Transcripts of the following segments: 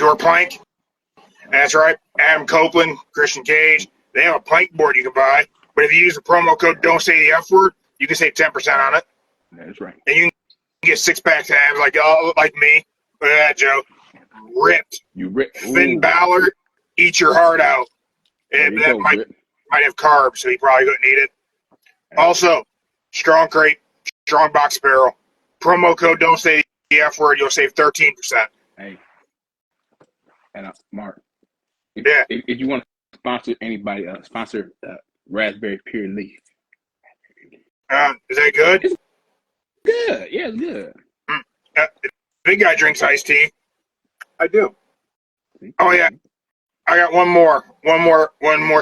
Pure Plank. That's right. Adam Copeland, Christian Cage. They have a plank board you can buy. But if you use the promo code Don't Say the F Word, you can save 10% on it. That's right. And you can get 6-pack abs like me. Look at that, Joe. Ripped. You ripped. Finn Balor, eat your heart out. And that might have carbs, so he probably couldn't eat it. Also, Strong Crate, Strong Box Barrel. Promo code Don't Say the F Word, you'll save 13%. Hey. And Mark, if you want to sponsor anybody, sponsor Raspberry Pure Leaf. Is that good? It's good. Yeah, it's good. Big guy drinks iced tea. I do. Oh yeah, I got one more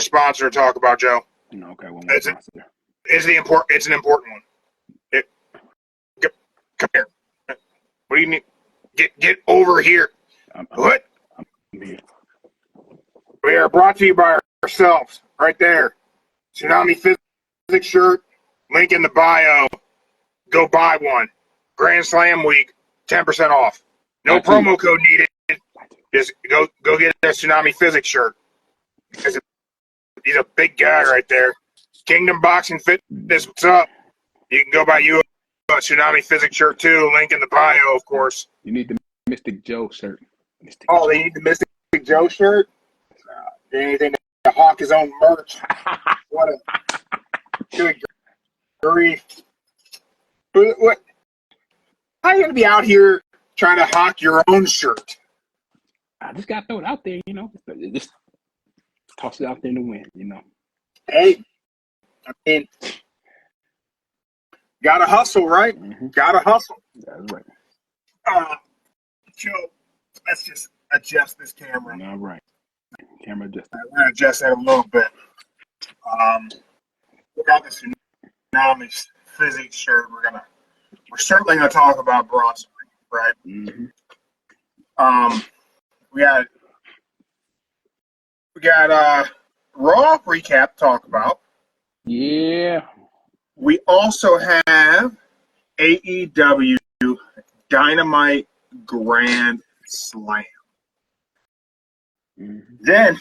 sponsor to talk about, Joe. Okay, one more sponsor. It's an important one. Come here. What do you need? Get over here. What? Here. We are brought to you by ourselves, right there. Tsunami Physics shirt, link in the bio. Go buy one. Grand Slam week, 10% off. No promo code needed. Just go get a Tsunami Physics shirt. He's a big guy right there. Kingdom Boxing Fitness, what's up? You can go buy you a Tsunami Physics shirt too. Link in the bio, of course. You need the Mystic Joe shirt. They need the Mystic Joe shirt? Anything to hawk his own merch. What a good grief. But what? How are you going to be out here trying to hawk your own shirt? I just got to throw it out there, Just toss it out there in the wind, Hey, I mean, gotta hustle, right? Mm-hmm. Gotta hustle. That's right. Joe, let's just adjust this camera. All right. Camera adjust. We're going to adjust that a little bit. We got this Tsunami Physics shirt. We're certainly going to talk about Bronson, right? Mm-hmm. We got Raw recap to talk about. Yeah. We also have AEW Dynamite Grand Slam. Mm-hmm. Then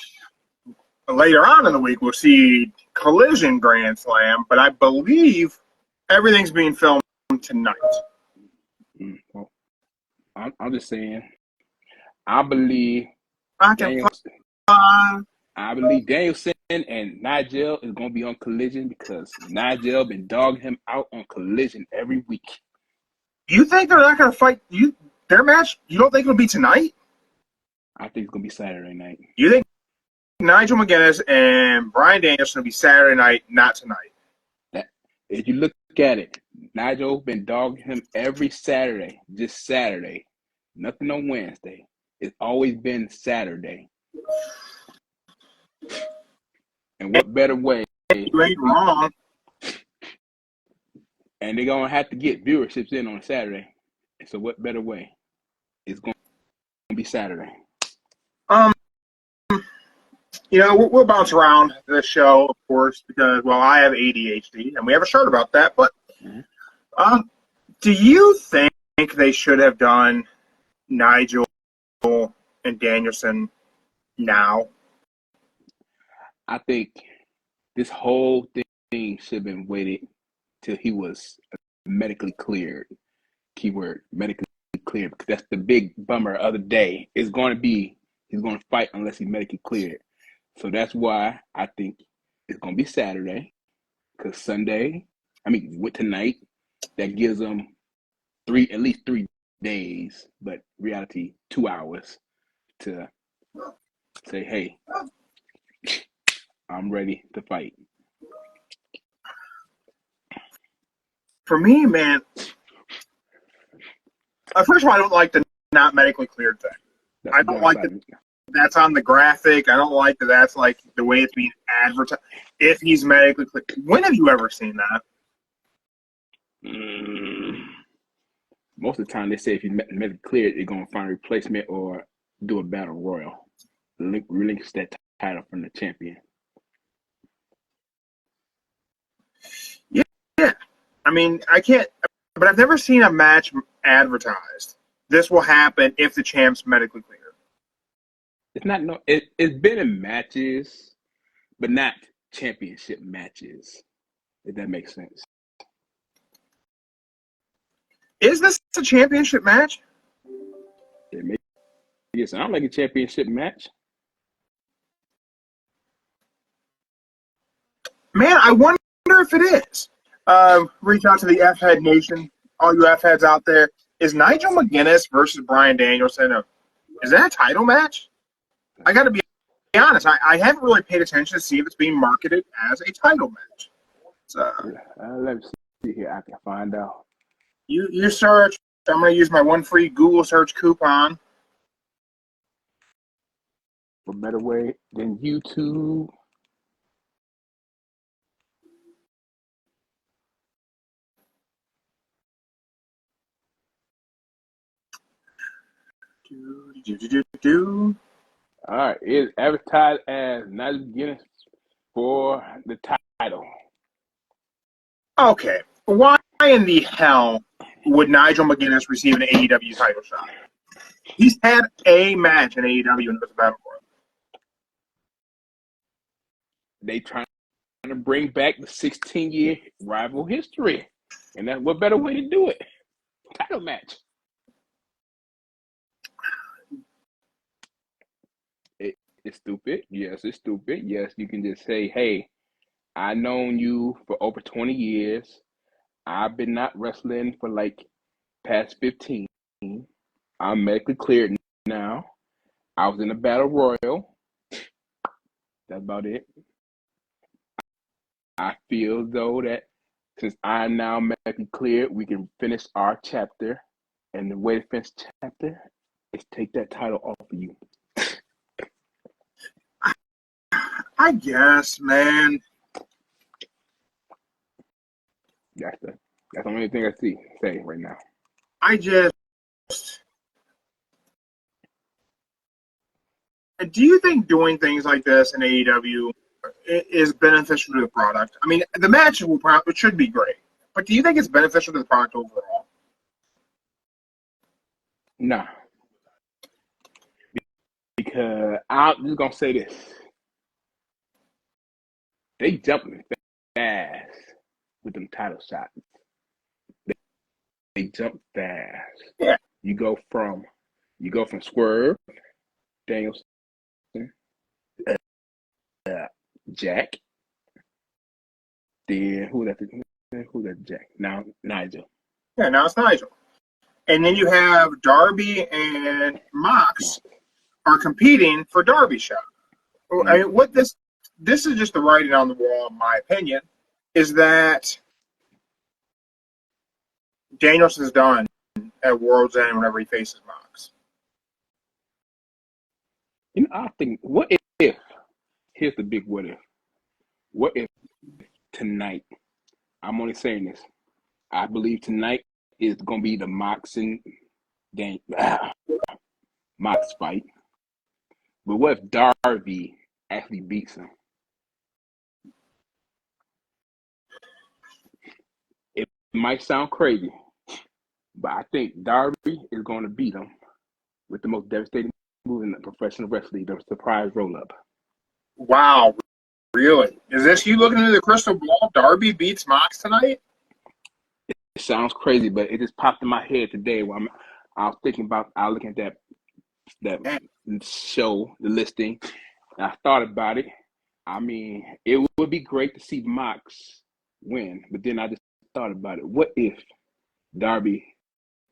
later on in the week, we'll see Collision Grand Slam, but I believe everything's being filmed tonight. Well, I'm just saying, I believe Danielson and Nigel is going to be on Collision because Nigel been dogging him out on Collision every week. You think they're not going to fight their match? You don't think it'll be tonight? I think it's going to be Saturday night. You think Nigel McGuinness and Bryan Danielson will be Saturday night, not tonight? If you look at it, Nigel been dogging him every Saturday, just Saturday. Nothing on Wednesday. It's always been Saturday. And what better way? You ain't wrong. And they're going to have to get viewerships in on Saturday. So what better way? It's going to be Saturday. We'll bounce around the show, of course, because, I have ADHD, and we have a shirt about that. But do you think they should have done Nigel and Danielson now? I think this whole thing should have been waited till he was medically cleared. Keyword, medically cleared, because that's the big bummer of the day. It's going to be he's going to fight unless he's medically cleared. So that's why I think it's going to be Saturday, because with tonight, that gives them at least 3 days, but reality 2 hours to say, hey, I'm ready to fight. For me, man, first of all, I don't like the not medically cleared thing. I don't like that that's on the graphic. I don't like that that's like the way it's being advertised. If he's medically cleared. When have you ever seen that? Most of the time, they say if he's medically cleared, they're going to find a replacement or do a battle royal. Relinquish that title from the champion. Yeah. I mean, I can't, but I've never seen a match advertised. This will happen if the champ's medically cleared. It's not no. It's been in matches, but not championship matches. If that makes sense. Is this a championship match? It may sound like a championship match. Man, I wonder if it is. Reach out to the F-Head Nation, all you F-Heads out there. Is Nigel McGuinness versus Bryan Danielson is that a title match? I got to be honest. I haven't really paid attention to see if it's being marketed as a title match. So let me see here. I can find out. You search. I'm going to use my one free Google search coupon. For better way than YouTube. All right, it's advertised as Nigel McGuinness for the title. Okay, why in the hell would Nigel McGuinness receive an AEW title shot? He's had a match in AEW and it was a battle royal. They trying to bring back the 16-year rival history, and that's what better way to do it? Title match. It's stupid. Yes, it's stupid. Yes, you can just say, hey, I've known you for over 20 years. I've been not wrestling for like past 15. I'm medically cleared now. I was in a battle royal. That's about it. I feel though that since I'm now medically cleared, we can finish our chapter. And the way to finish the chapter is take that title off of you. I guess, man. That's the only thing I say right now. Do you think doing things like this in AEW is beneficial to the product? I mean, the match should be great, but do you think it's beneficial to the product overall? No. Because I'm just going to say this. They jumping fast with them title shots. They jump fast. Yeah. You go from Swerve, Danielson, Jack. Then who that Jack? Now Nigel. Yeah, now it's Nigel. And then you have Darby and Mox are competing for Darby's shot. I mean, what this is just the writing on the wall, in my opinion, is that Danielson's done at World's End whenever he faces Mox. You know, I think, what if, here's the big what if. What if tonight, I'm only saying this, I believe tonight is going to be the Mox and Mox fight. But what if Darby actually beats him? It might sound crazy, but I think Darby is going to beat him with the most devastating move in the professional wrestling, the surprise roll-up. Wow, really? Is this you looking into the crystal ball? Darby beats Mox tonight? It sounds crazy, but it just popped in my head today when I was thinking about, I was looking at that show, the listing, and I thought about it. I mean, it would be great to see Mox win, but then I just thought about it. What if Darby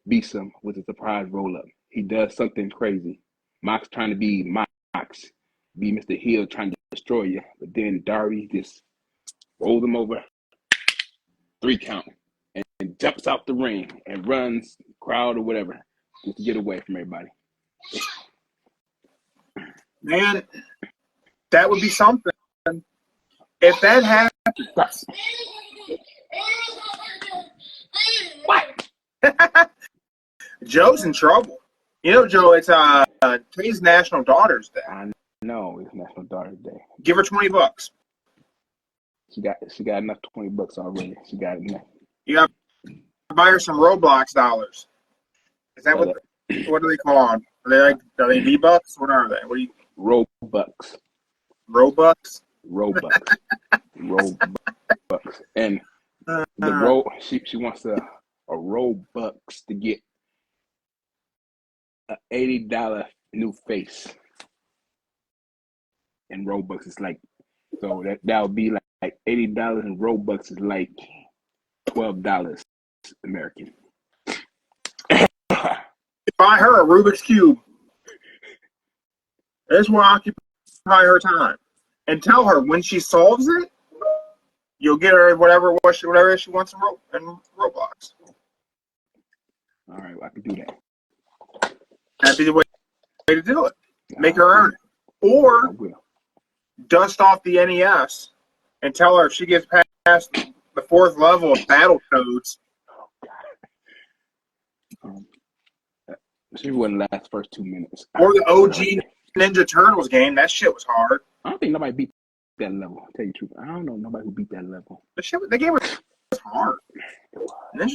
beats him with a surprise roll-up? He does something crazy. Mox trying to be Mox, be Mr. Hill trying to destroy you, but then Darby just rolls him over, 3 count, and jumps out the ring and runs crowd or whatever just to get away from everybody. Man, that would be something. If that happens. What? Joe's in trouble. You know, Joe, it's today's National Daughters Day. I know it's National Daughters Day. Give her $20. She got enough $20 already. She got enough. You got to buy her some Roblox dollars. Is that what do they call them? Are they V-Bucks? What are they? What do you? Robux. Robux? Robux. Robux. And the she wants a Robux to get a $80 new face. And Robux is like, so that would be like $80, and Robux is like $12 American. Buy her a Rubik's Cube. This will occupy her time. And tell her when she solves it, you'll get her whatever she wants in Roblox. All right, I can do that. That'd be the way to do it. Make her earn it. Or dust off the NES and tell her if she gets past the 4th level of Battletoads. She wouldn't last first 2 minutes. Or the OG Ninja Turtles game. That shit was hard. I don't think nobody beat that level. I'll tell you the truth. I don't know nobody who beat that level. The game was hard. Ninja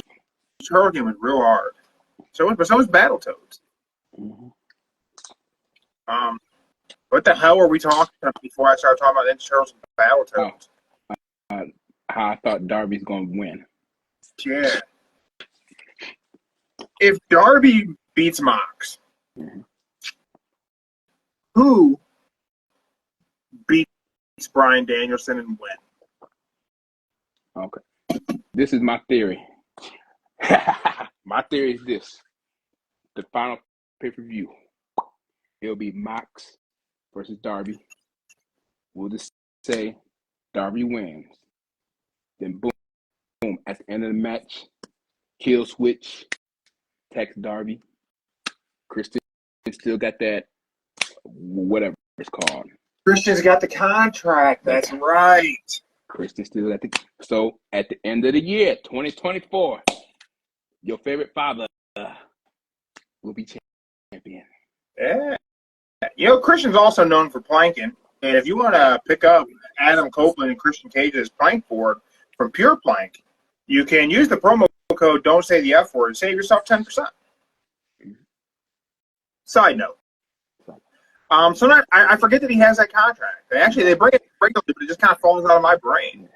Turtle game was real hard. So was Battletoads. Mm-hmm. What the hell were we talking about before I started talking about Ninja Turtles and Battletoads? How I thought Darby's going to win. Yeah. If Darby beats Mox, who beats Bryan Danielson and when? Okay. This is my theory. My theory is this. The final pay-per-view, it'll be Mox versus Darby. We'll just say Darby wins. Then boom, at the end of the match, kill switch, text Darby. Christian still got that, whatever it's called. Christian's got the contract. That's right. Christian still got the. So at the end of the year, 2024, your favorite father will be champion. Yeah. You know, Christian's also known for planking. And if you want to pick up Adam Copeland and Christian Cage's plank board from Pure Plank, you can use the promo code Don't Say the F Word and save yourself 10%. Side note. So I forget that he has that contract. Actually, they bring it regularly, but it just kind of falls out of my brain.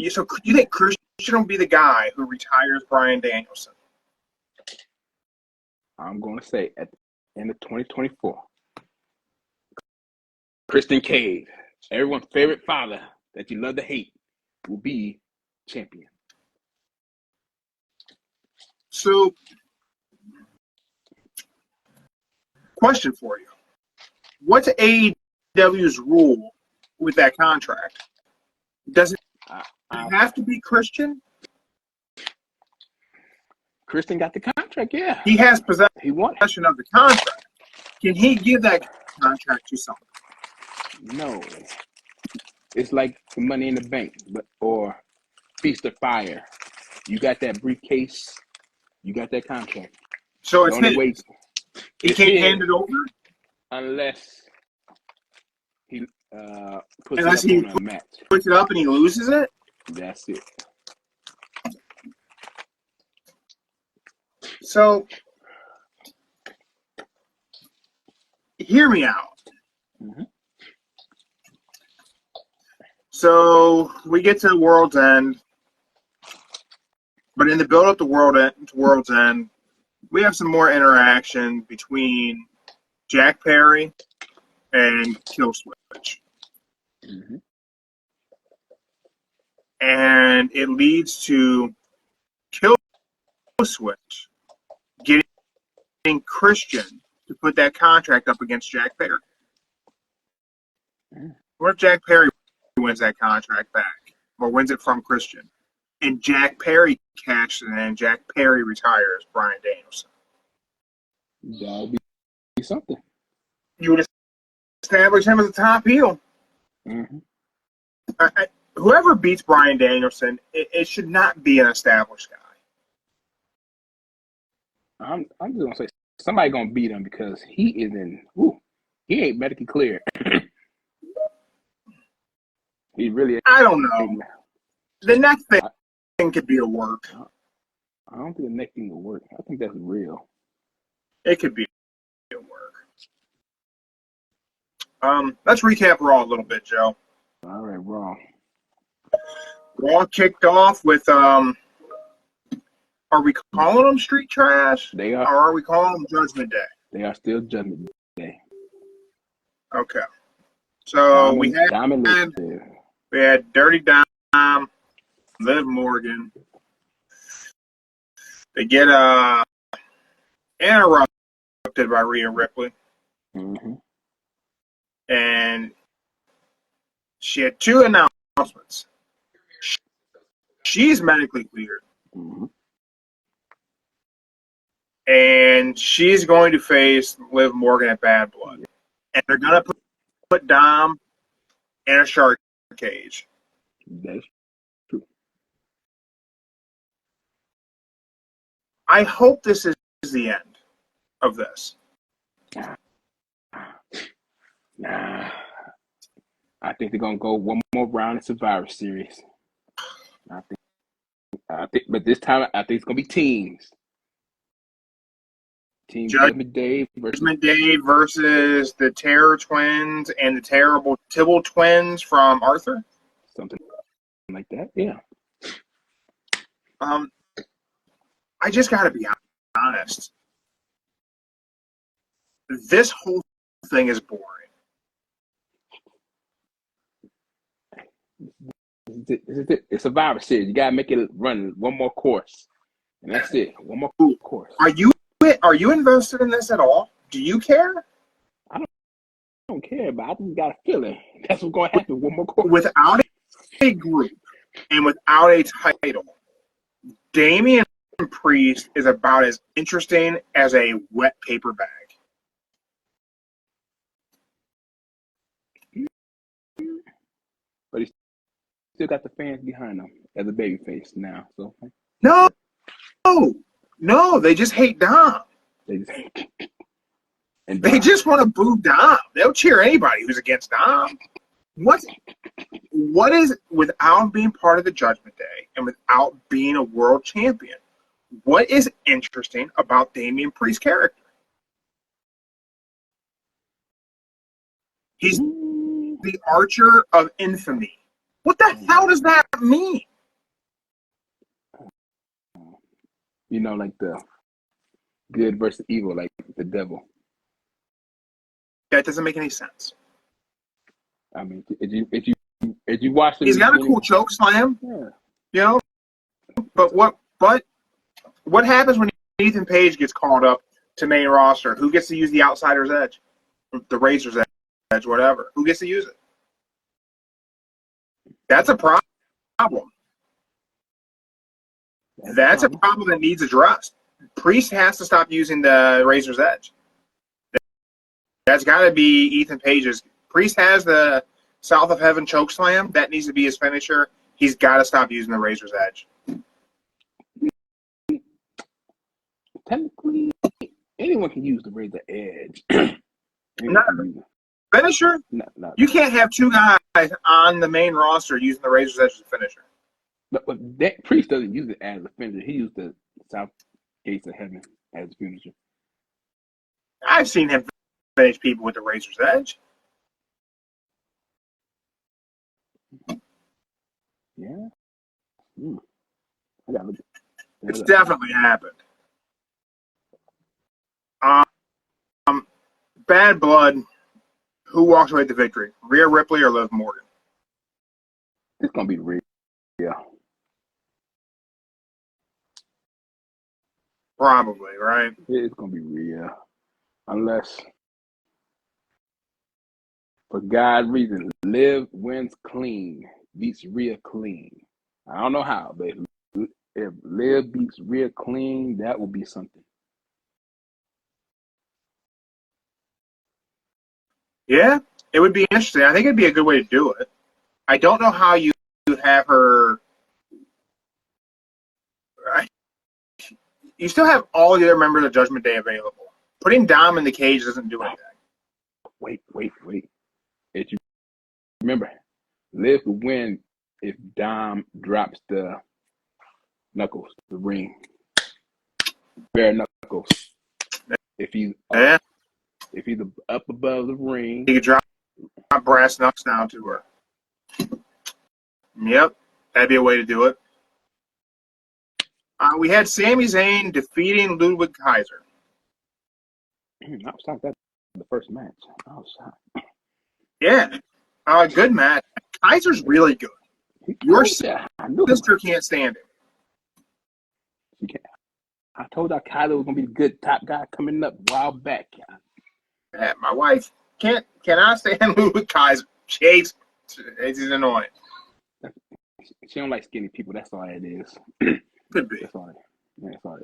So you think Christian will be the guy who retires Bryan Danielson? I'm going to say at the end of 2024, Christian Cage, everyone's favorite father that you love to hate, will be champion. So, question for you. What's AEW's rule with that contract? Does it have to be Christian? Christian got the contract, yeah. He has possession of the contract. Can he give that contract to someone? No. It's like Money in the Bank, or Feast or Fire. You got that briefcase, you got that contract. So it's his. He can't hand it over? Unless he puts it up on a match. Puts it up and he loses it? That's it. So, hear me out. Mm-hmm. So, we get to World's End. But in the build-up to World's End, we have some more interaction between Jack Perry and Killswitch. Mm-hmm. And it leads to Killswitch getting Christian to put that contract up against Jack Perry. Mm. What if Jack Perry wins that contract back, or wins it from Christian, and Jack Perry cashes in and Jack Perry retires Bryan Danielson? That would be something. You would establish him as a top heel. Mm-hmm. Whoever beats Bryan Danielson, it should not be an established guy. I'm just gonna say somebody gonna beat him because he ain't medically cleared. He really. I don't know. The next thing could be a work. I don't think the next thing will work. I think that's real. It could be a work. Let's recap Raw a little bit, Joe. All right, Raw. Raw kicked off with are we calling them Street Trash? They are. Or are we calling them Judgment Day? They are still Judgment Day. Okay. So we had Dirty Dom, Liv Morgan. They get interrupted by Rhea Ripley. Mm-hmm. And she had 2 announcements. She's medically cleared. Mm-hmm. And she's going to face Liv Morgan at Bad Blood. And they're going to put Dom in a shark cage. That's true. I hope this is the end of this. Nah. I think they're gonna go one more round in Survivor Series. I think, but this time I think it's gonna be teams. Team Judgment Day versus the Terror Twins and the Terrible Tibble Twins from Arthur. Something like that, yeah. I just gotta be honest. This whole thing is boring. It's Survivor Series. You gotta make it run one more course, and that's it. One more course. Are you invested in this at all? Do you care? I don't care, but I just got a feeling that's what's gonna happen. One more course. Without a group and without a title, Damian Priest is about as interesting as a wet paper bag. But he's still got the fans behind him as a babyface now. So no, they just hate Dom. They just want to boo Dom. They'll cheer anybody who's against Dom. What is, without being part of the Judgment Day and without being a world champion, what is interesting about Damian Priest's character? He's the Archer of Infamy. What the hell does that mean? You know, like the good versus evil, like the devil. That doesn't make any sense. I mean, if you watch it, he's got a cool choke slam. Yeah. You know, but what happens when Ethan Page gets called up to main roster? Who gets to use the outsider's edge, the razor's edge, whatever? Who gets to use it? That's a problem. That's a problem that needs addressed. Priest has to stop using the razor's edge. That's got to be Ethan Page's. Priest has the South of Heaven choke slam. That needs to be his finisher. He's got to stop using the razor's edge. Technically, anyone can use the razor edge. Finisher? No. You can't have 2 guys on the main roster using the razor's edge as a finisher. But that Priest doesn't use it as a finisher. He used the South Gates of Heaven as a finisher. I've seen him finish people with the razor's edge. Yeah. I got it's definitely happened. Bad Blood. Who walks away with the victory? Rhea Ripley or Liv Morgan? It's gonna be Rhea. Yeah. Probably, right? It's gonna be Rhea, unless for God reason, Liv wins clean, beats Rhea clean. I don't know how, but if Liv beats Rhea clean, that will be something. Yeah, it would be interesting. I think it'd be a good way to do it. I don't know how you have her. You still have all the other members of Judgment Day available. Putting Dom in the cage doesn't do anything. Wait. If you remember, Liv will win if Dom drops the knuckles, the ring, bare knuckles. If he's up above the ring, he could drop brass knucks down to her. Yep, that'd be a way to do it. We had Sami Zayn defeating Ludwig Kaiser. I was shocked that the first match. I was shocked. Yeah, good match. Kaiser's really good. Your sister can't stand him. She can't. I told her Kaiser was gonna be the good top guy coming up a while back. Yeah, my wife cannot stand Ludwig Kaiser. She hates him. He's annoying. She don't like skinny people. That's all it is. Could be. That's all it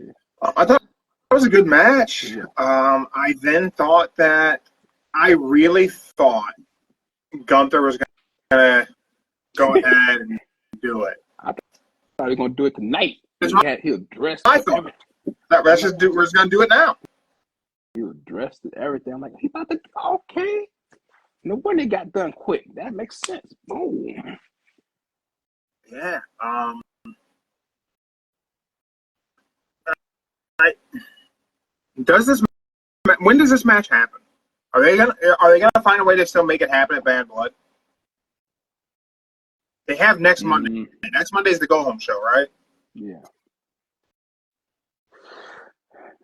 is. I thought it was a good match. Yeah. I then thought that I really thought Gunther was gonna go ahead and do it. I thought he was gonna do it tonight. He was dressed. I thought let's just do. We're just gonna do it now. He was dressed and everything. I'm like, he about to okay. No wonder he got done quick. That makes sense. Boom. Yeah. When does this match happen? Are they gonna find a way to still make it happen at Bad Blood? They have next Monday. Next Monday's the go home show, right? Yeah.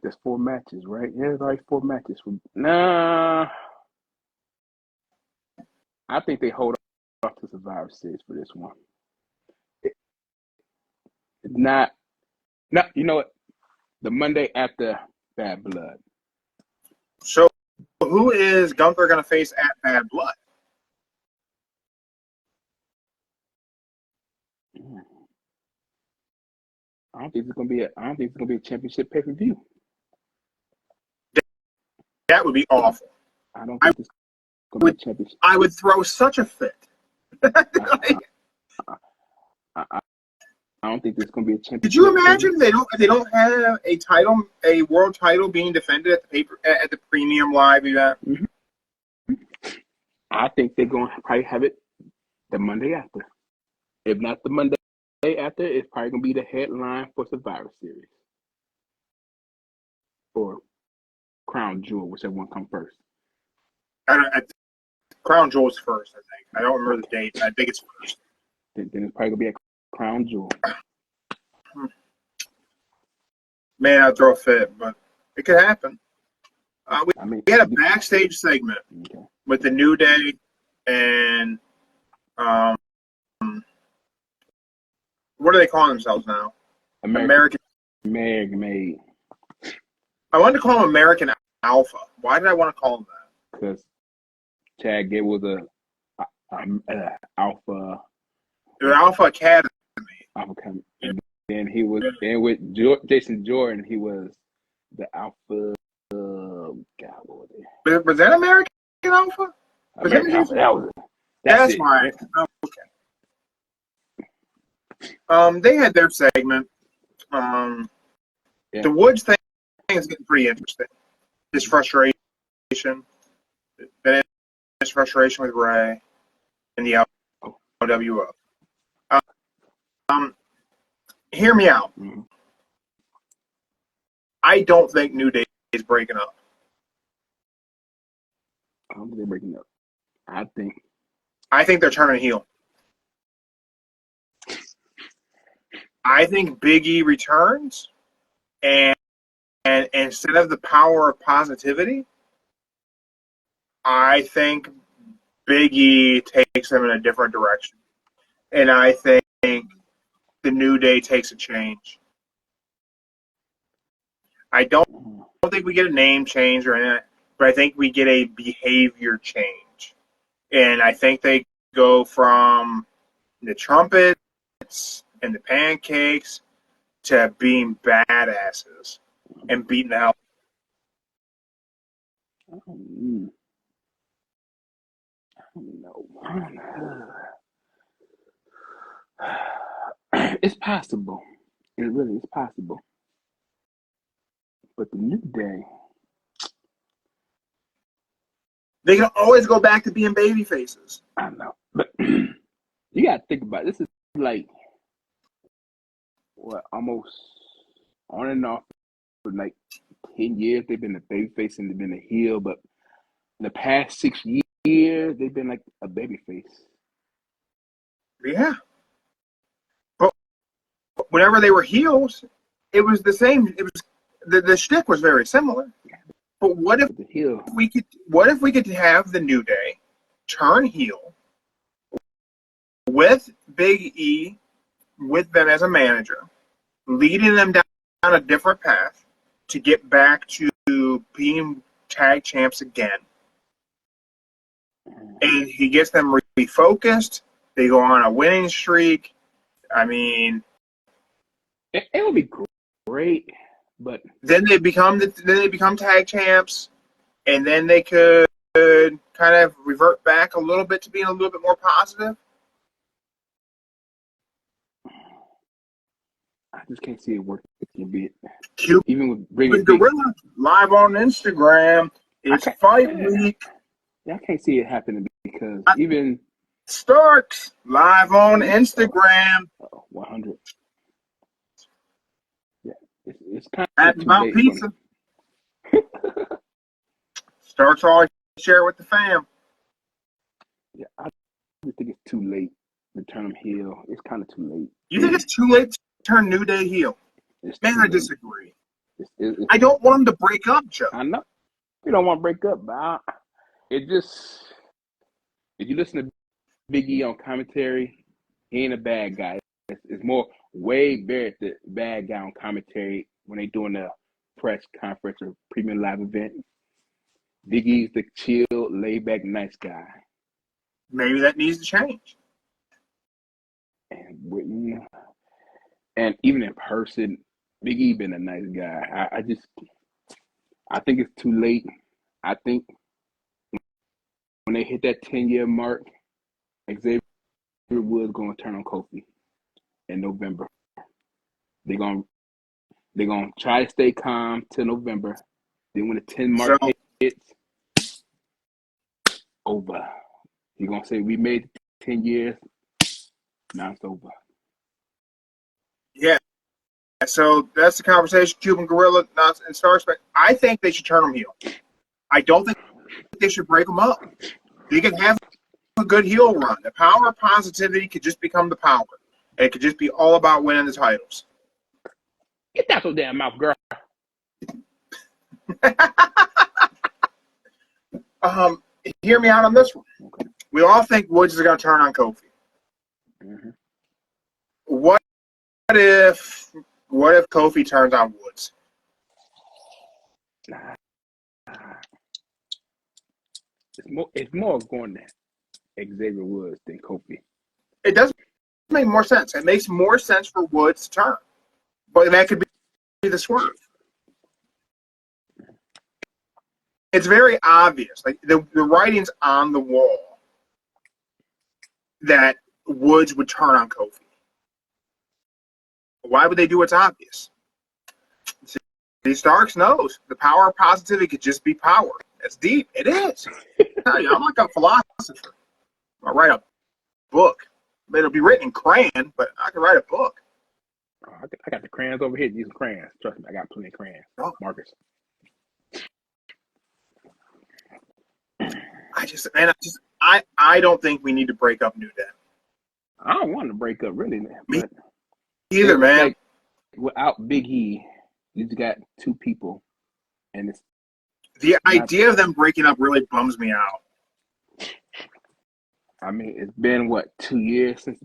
There's 4 matches, right? Yeah, there's already 4 matches. Nah. I think they hold off to Survivor Series for this one. Not, you know what? The Monday after Bad Blood. So, who is Gunther going to face at Bad Blood? I don't think it's going to be a championship pay-per-view. That would be awful. I don't think it's going to be a championship. I would throw such a fit. I don't think there's going to be a championship. Could you imagine they don't have a world title being defended at the premium live event? Mm-hmm. I think they're going to probably have it the Monday after. If not the Monday after, it's probably going to be the headline for Survivor Series or Crown Jewel, whichever one comes first. Crown Jewel's first, I think. I don't remember the date. I think it's first. Then it's probably going to be a Crown Jewel. Man, I'd throw a fit, but it could happen. We had a backstage segment with the New Day and what are they calling themselves now? American Made. I wanted to call them American Alpha. Why did I want to call them that? Because Chad Gable was a Alpha. The Alpha Academy. Alpha Academy. And he was, and with Jason Jordan, he was the Alpha. God, what was it? Was that American Alpha? American Alpha. That's right. Oh, okay. They had their segment. The Woods thing is getting pretty interesting. His frustration, then his frustration with Ray, and the LWO. Hear me out. Mm-hmm. I don't think New Day is breaking up. I don't think they're breaking up. I think they're turning heel. I think Big E returns, and instead of the power of positivity, I think Big E takes them in a different direction. And I think the New Day takes a change. I don't think we get a name change or anything, but I think we get a behavior change. And I think they go from the trumpets and the pancakes to being badasses and beating the hell. I don't know. It's possible. It really is possible. But the New Day, they can always go back to being baby faces. I know. But you got to think about it. This is like, almost on and off for like 10 years. They've been a baby face and they've been a heel. But in the past 6 years they've been like a babyface. Yeah. But whenever they were heels, it was the same. It was the shtick was very similar. But what if we could have the New Day turn heel with Big E, with them as a manager, leading them down a different path to get back to being tag champs again. And he gets them refocused. They go on a winning streak. I mean, it would be great, but then they become tag champs, and then they could kind of revert back a little bit to being a little bit more positive. I just can't see it working. Even with bringing Gorilla live on Instagram, it's fight week. Yeah, I can't see it happening because even Starks live on Instagram. 100. Yeah, it's kind of about pizza. Starks always share with the fam. Yeah, I just think it's too late to turn them heel. It's kind of too late. You think it's too late to turn New Day heel? Man, I disagree. I don't want them to break up, Joe. I know. You don't want to break up, but it just, if you listen to Big E on commentary, he ain't a bad guy. It's more way better the bad guy on commentary when they doing the press conference or premium live event. Big E's the chill, laid back, nice guy. Maybe that needs to change. And even in person, Big E been a nice guy. I think it's too late. I think when they hit that 10-year mark, Xavier Woods going to turn on Kofi in November. They're going to try to stay calm till November. Then when the 10 mark hits, over. He's going to say, we made it 10 years. Now it's over. Yeah. So that's the conversation. Cuban Gorilla and Starks. I think they should turn them heel. I don't think they should break them up. You can have a good heel run. The power of positivity could just become the power. It could just be all about winning the titles. Get that so damn mouth, girl. Hear me out on this one. Okay. We all think Woods is going to turn on Kofi. Mm-hmm. What if Kofi turns on Woods? It's more going to Xavier Woods than Kofi. It does make more sense. It makes more sense for Woods to turn. But that could be the swerve. It's very obvious. Like the writing's on the wall that Woods would turn on Kofi. Why would they do what's obvious? See, Starks knows the power of positivity could just be power. It's deep. It is. I'm like a philosopher. I'll write a book. It'll be written in crayon, but I can write a book. Oh, I got the crayons over here. These are crayons. Trust me, I got plenty of crayons. Oh. Markers. I don't think we need to break up New Day. I don't want to break up, really. Me either, man. Like, without Big E, you just got two people, and it's the idea of them breaking up really bums me out. I mean, it's been over 2 years since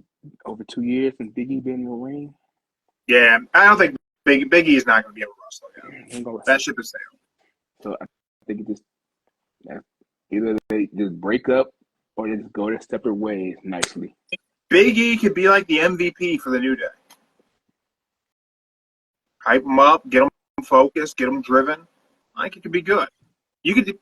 Big E been in the ring. Yeah, I don't think Big E is not going to be able to wrestle again. That ship is sailed. So I think it just either they just break up or they just go their separate ways nicely. Big E could be like the MVP for the New Day. Hype them up, get them focused, get them driven. I think it could be good. You could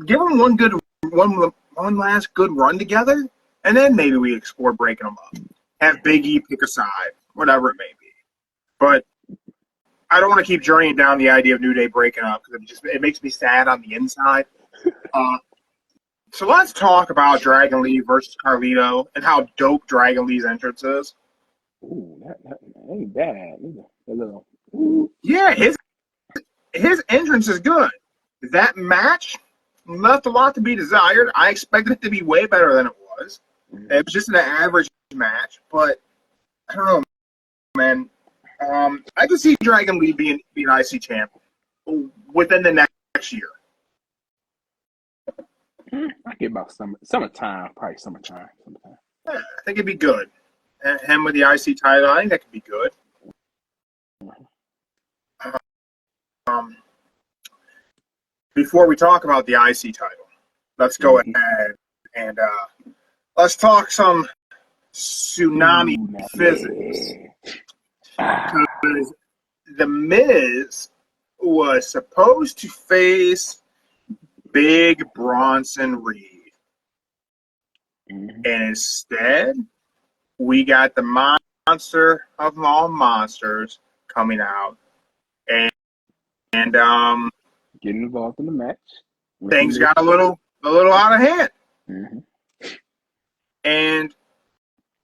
give them one last good run together, and then maybe we explore breaking them up. Have Big E pick a side, whatever it may be. But I don't want to keep journeying down the idea of New Day breaking up because it makes me sad on the inside. So let's talk about Dragon Lee versus Carlito and how dope Dragon Lee's entrance is. Ooh, that ain't bad either. A little. Ooh. Yeah, his entrance is good. That match left a lot to be desired. I expected it to be way better than it was. Mhm. It was just an average match, but I don't know, man. I could see Dragon Lee being IC champ within the next year. I get about summertime, probably summertime. Yeah, I think it'd be good. Him with the IC title, I think that could be good. Before we talk about the IC title, let's go ahead and let's talk some tsunami physics. Because The Miz was supposed to face Big Bronson Reed. Mm-hmm. And instead, we got the monster of all monsters coming out. And Getting involved in the match. Things got a little out of hand. Mm-hmm. And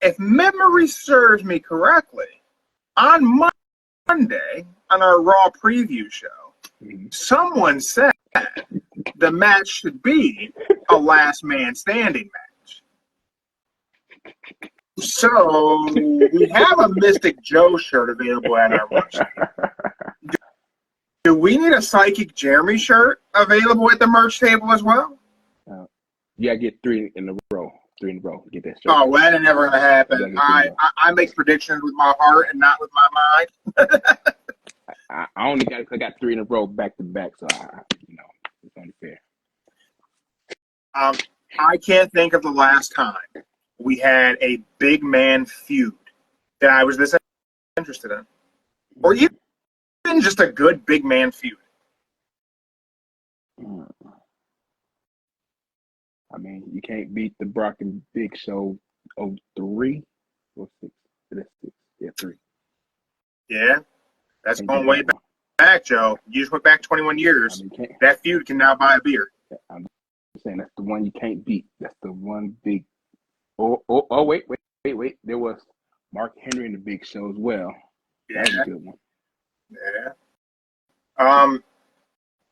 if memory serves me correctly, on Monday, on our Raw preview show, someone said the match should be a last man standing match. So we have a Mystic Joe shirt available at our merch table. Do we need a Psychic Jeremy shirt available at the merch table as well? Yeah, get 3 in a row. 3 in a row. Get that shirt. Oh, well, that ain't never going to happen. I make predictions with my heart and not with my mind. I only got 3 in a row back to back, so it's only fair. I can't think of the last time we had a big man feud that I was this interested in, or even just a good big man feud. I mean, you can't beat the Brock and Big Show 03 or 6. That's 6. Yeah, 3. Yeah, that's going way back, Joe. You just went back 21 years. I mean, that feud can now buy a beer. I'm saying that's the one you can't beat. That's the one big. Oh, wait. There was Mark Henry in the Big Show as well. Yeah. That was a good one.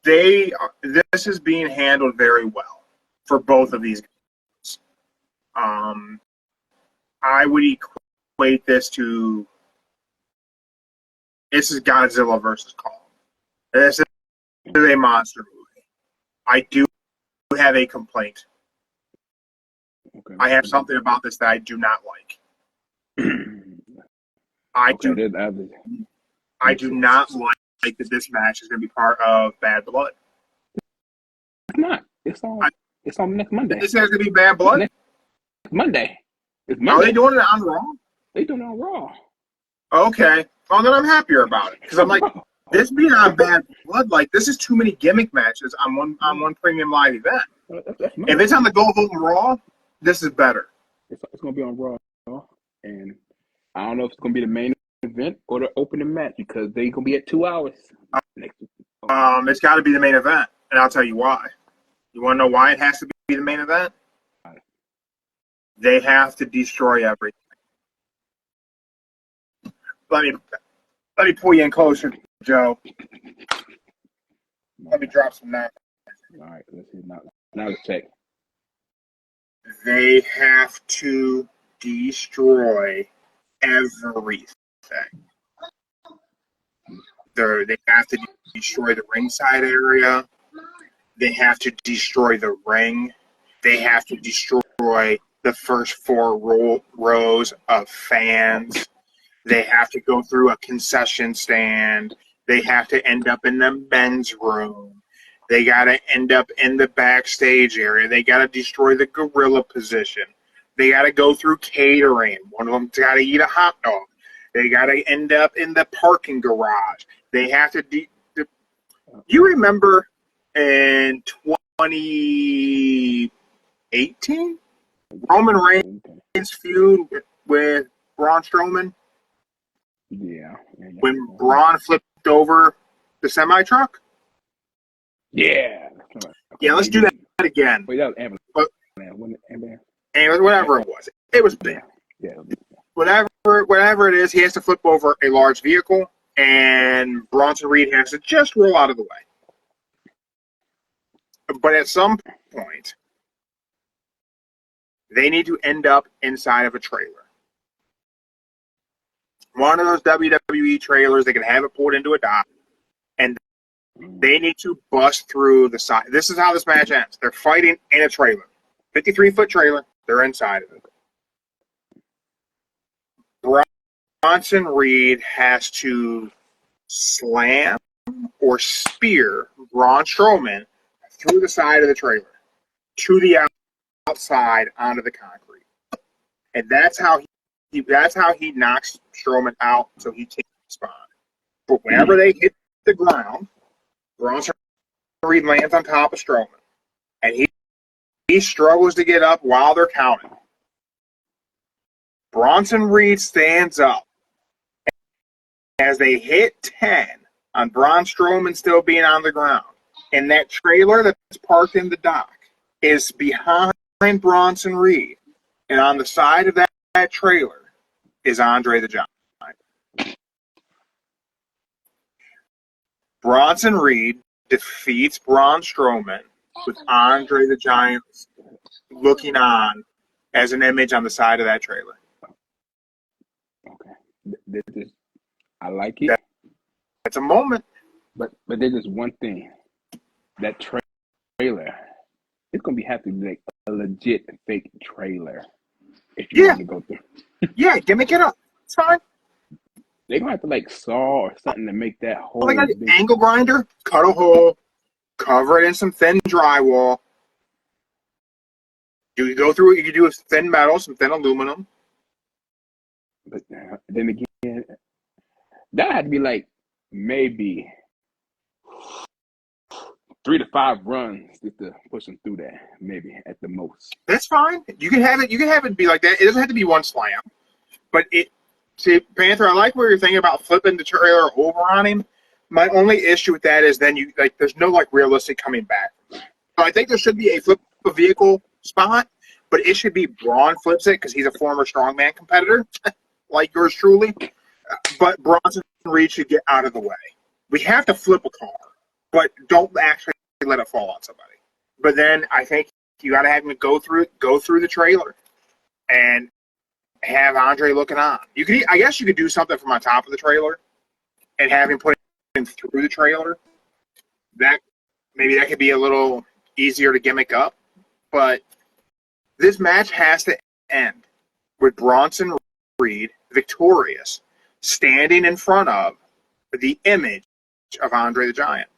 Yeah. This is being handled very well for both of these guys. I would equate this to this is Godzilla versus Kong. This is a monster movie. I do have a complaint. Okay. I have something about this that I do not like. I do not like that this match is going to be part of Bad Blood. It's not. It's on next Monday. This is going to be Bad Blood? Next Monday. It's Monday. Are they doing it on Raw? They doing it on Raw. Okay. Well, then I'm happier about it. Because I'm like, this being on Bad Blood, like, this is too many gimmick matches on one premium live event. If it's on the Go Home Raw, this is better. It's going to be on Raw. And I don't know if it's going to be the main event or the opening match because they're going to be at 2 hours. It's got to be the main event, and I'll tell you why. You want to know why it has to be the main event? They have to destroy everything. Let me pull you in closer, Joe. Let me drop some now. All right, let's see now. Now let's check. They have to destroy everything. They have to destroy the ringside area. They have to destroy the ring. They have to destroy the first 4 rows of fans. They have to go through a concession stand. They have to end up in the men's room. They got to end up in the backstage area. They got to destroy the gorilla position. They got to go through catering. One of them's got to eat a hot dog. They got to end up in the parking garage. They have to you remember in 2018? Roman Reigns feud with Braun Strowman? Yeah. When Braun flipped over the semi-truck? Yeah. Yeah, let's do that again. Wait, that was ambulance. Whatever it was. It was big. Yeah. Whatever it is, he has to flip over a large vehicle, and Bronson Reed has to just roll out of the way. But at some point, they need to end up inside of a trailer. One of those WWE trailers, they can have it pulled into a dock, and they need to bust through the side. This is how this match ends. They're fighting in a trailer. 53-foot trailer. They're inside of it. Bronson Reed has to slam or spear Braun Strowman through the side of the trailer to the outside onto the concrete, and that's how he knocks Strowman out, so he takes the spot. But whenever they hit the ground, Bronson Reed lands on top of Strowman, and he struggles to get up while they're counting. Bronson Reed stands up as they hit 10 on Braun Strowman still being on the ground. And that trailer that's parked in the dock is behind Bronson Reed. And on the side of that trailer is Andre the Giant. Bronson Reed defeats Braun Strowman with Andre the Giant looking on as an image on the side of that trailer. Okay. I like it. That's a moment. But there's just one thing. That trailer, it's going to have to be like a legit fake trailer if you want to go through. Yeah, gimmick it up. It's fine. They're going to have to like saw or something to make that hole. They got an angle grinder, cut a hole, cover it in some thin drywall. You go through it, you do thin metal, some thin aluminum. But then again, that had to be like maybe 3 to 5 runs just to push them through that, maybe at the most. That's fine. You can have it be like that. It doesn't have to be one slam. But Panther, I like where you're thinking about flipping the trailer over on him. My only issue with that is then there's no like realistic coming back. So I think there should be a flip a vehicle spot, but it should be Braun flips it because he's a former strongman competitor, like yours truly. But Bronson Reed should get out of the way. We have to flip a car, but don't actually let it fall on somebody. But then I think you got to have him go through the trailer, and have Andre looking on. I guess you could do something from on top of the trailer, and have him put him through the trailer. Maybe that could be a little easier to gimmick up. But this match has to end with Bronson Reed victorious, standing in front of the image of Andre the Giant.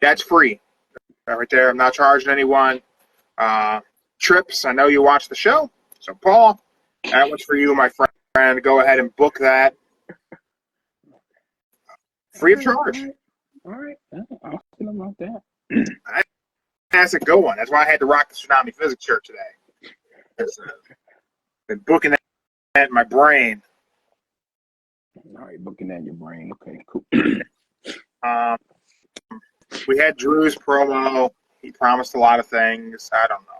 That's free. Right there. I'm not charging anyone. Trips, I know you watch the show. So, Paul, that one's for you, my friend. Go ahead and book that. Free of charge. All right. I'll feel about that. That's a good one. That's why I had to rock the Tsunami Physics shirt today. Been booking that in my brain. All right, booking that in your brain. Okay, cool. We had Drew's promo. He promised a lot of things. I don't know.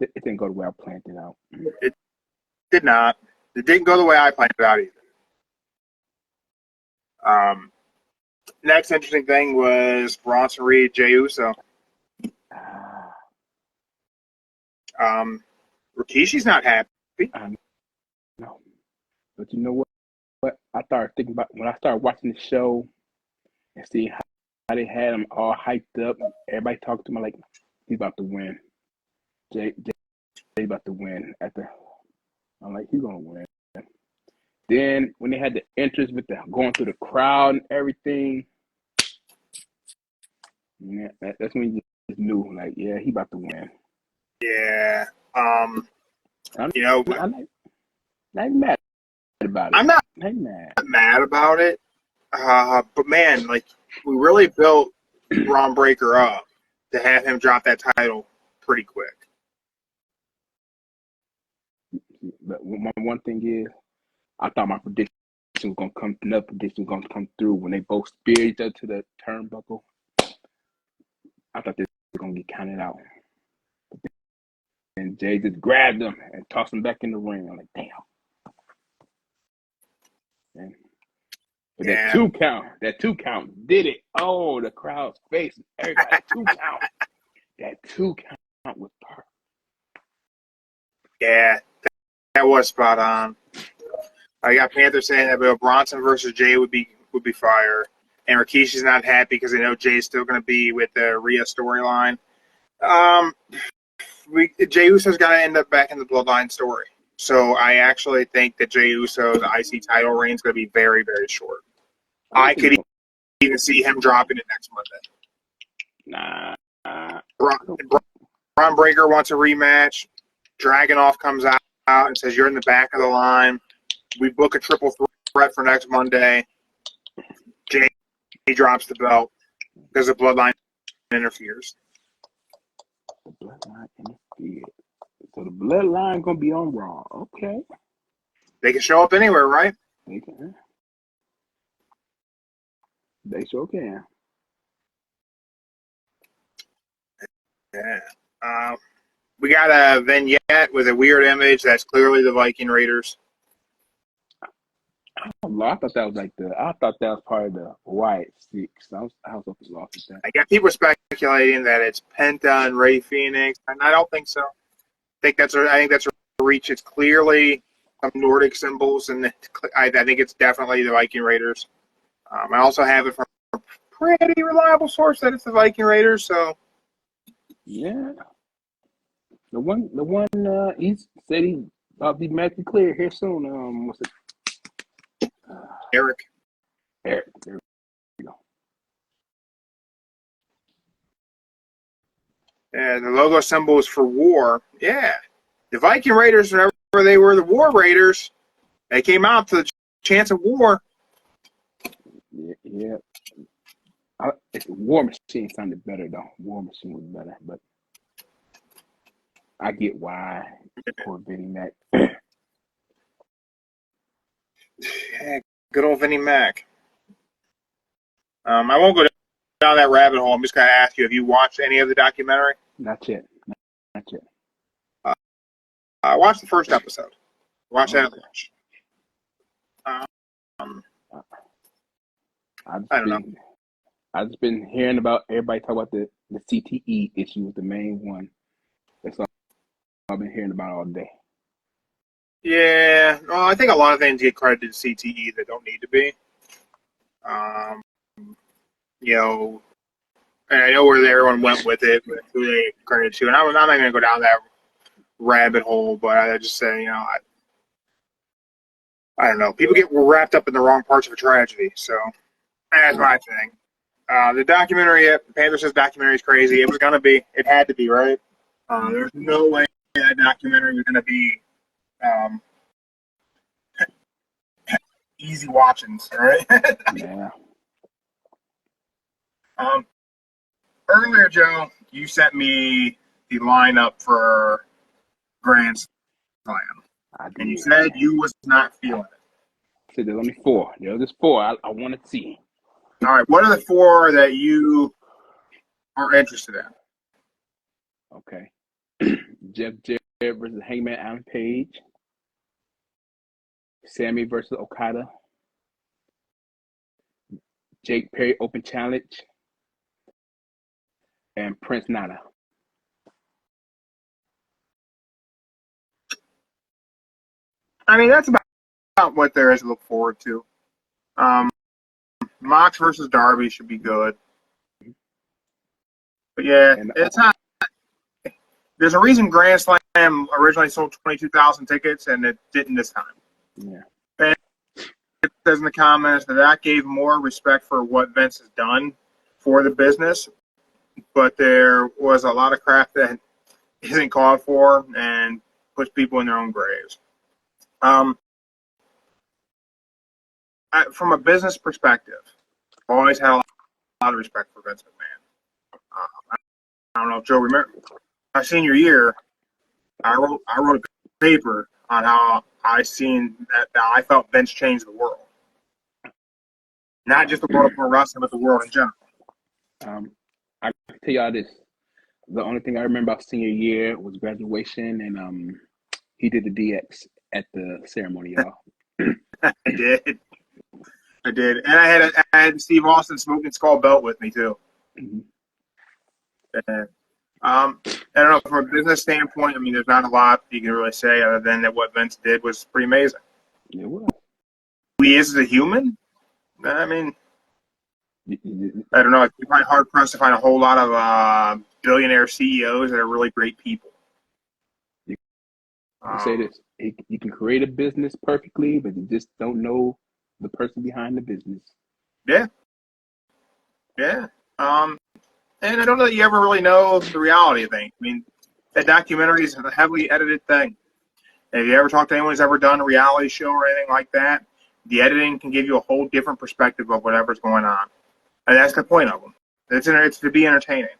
It didn't go the way I planned it out. It did not. It didn't go the way I planned it out either. Next interesting thing was Bronson Reed, Jey Uso. Rikishi's not happy. No. But you know what? I started thinking about when I started watching the show and seeing how they had him all hyped up. Everybody talking to him like he's about to win. Jey about to win. I'm like, he's gonna win. Then when they had the entrance with the going through the crowd and everything, yeah, that's when you just knew, like, yeah, he about to win. Yeah. I'm not mad about it. I'm not mad about it. But man, like, we really built Braun Breaker up to have him drop that title pretty quick. But one thing is, I thought my prediction was gonna come. Another prediction was gonna come through when they both speared each other to the turnbuckle. I thought this was gonna get counted out. And Jey just grabbed him and tossed him back in the ring. I'm like, damn. But Yeah. that two count did it. Oh, the crowd's face, everybody. That two count was perfect. Yeah, that was spot on. I got Panther saying that Bronson versus Jey would be fire, and Rikishi's not happy because they know Jay's still going to be with the Rhea storyline. Jey Uso's got to end up back in the Bloodline story, so I actually think that Jey Uso's IC title reign is going to be very, very short. I could even see him dropping it next Monday. Nah. Braun Breaker wants a rematch. Dragunov comes out and says, "You're in the back of the line." We book a triple threat for next Monday. Jey drops the belt because the Bloodline interferes. The Bloodline interfered. So the Bloodline going to be on Raw. Okay. They can show up anywhere, right? They can. They sure can. Yeah. We got a vignette with a weird image that's clearly the Viking Raiders. I thought that was part of the Wyatt Six. I was up as lost with that. I got people speculating that it's Penta and Rey Fenix, and I don't think so. I think that's a reach. It's clearly some Nordic symbols, and I think it's definitely the Viking Raiders. I also have it from a pretty reliable source that it's the Viking Raiders. So yeah, the one he said he about to be medically clear here soon. What's it? Eric. There we go. Yeah, the logo symbol is for war. Yeah, the Viking Raiders, whenever they were the War Raiders, they came out to the chance of war. Yeah. War Machine sounded better though. War Machine was better, but I get why. Poor Vinnie Mac. Yeah, good old Vinnie Mac. I won't go down that rabbit hole. I'm just going to ask you, have you watched any of the documentary? Not yet. I watched the first episode. Watch that at lunch. I don't know. I've just been hearing about everybody talk about the CTE issue was the main one. That's all I've been hearing about all day. Yeah, well, I think a lot of things get credited to CTE that don't need to be. And I know where everyone went with it, with who they credited to, and I'm not going to go down that rabbit hole, but I just say, I don't know. People get wrapped up in the wrong parts of a tragedy, so that's my thing. The documentary, Panther says documentary is crazy. It was going to be. It had to be, right? There's no way that documentary was going to be easy watchings, right? Yeah. Earlier, Joe, you sent me the lineup for Grand Slam, and you said you was not feeling it. I said there's only four. There's just four I want to see. All right, what are the four that you are interested in? Okay. Jeff Jarrett versus Hangman Adam Page. Sammy versus Okada. Jake Perry Open Challenge. And Prince Nana. I mean, that's about what there is to look forward to. Mox versus Darby should be good. But yeah, it's not. There's a reason Grand Slam originally sold 22,000 tickets and it didn't this time. Yeah. And it says in the comments that gave more respect for what Vince has done for the business, but there was a lot of crap that isn't called for and puts people in their own graves. From a business perspective, I've always had a lot of respect for Vince McMahon. I don't know if Joe remember. My senior year, I wrote a paper on how I seen that I felt Vince changed the world, not just the world of pro wrestling, but the world in general. I can tell y'all this: the only thing I remember about senior year was graduation, and he did the DX at the ceremony, y'all. I did. I did, and I had Steve Austin Smoking Skull belt with me too. Mm-hmm. And, I don't know, from a business standpoint, I mean, there's not a lot you can really say other than that what Vince did was pretty amazing. Yeah, well. Who he is as a human, I mean, I don't know. It's probably hard pressed to find a whole lot of billionaire CEOs that are really great people. I say this: you can create a business perfectly, but you just don't know the person behind the business. Yeah. And I don't know that you ever really know the reality of things. I mean, that documentary is a heavily edited thing. And if you ever talk to anyone who's ever done a reality show or anything like that, the editing can give you a whole different perspective of whatever's going on. And that's the point of them. It's to be entertaining.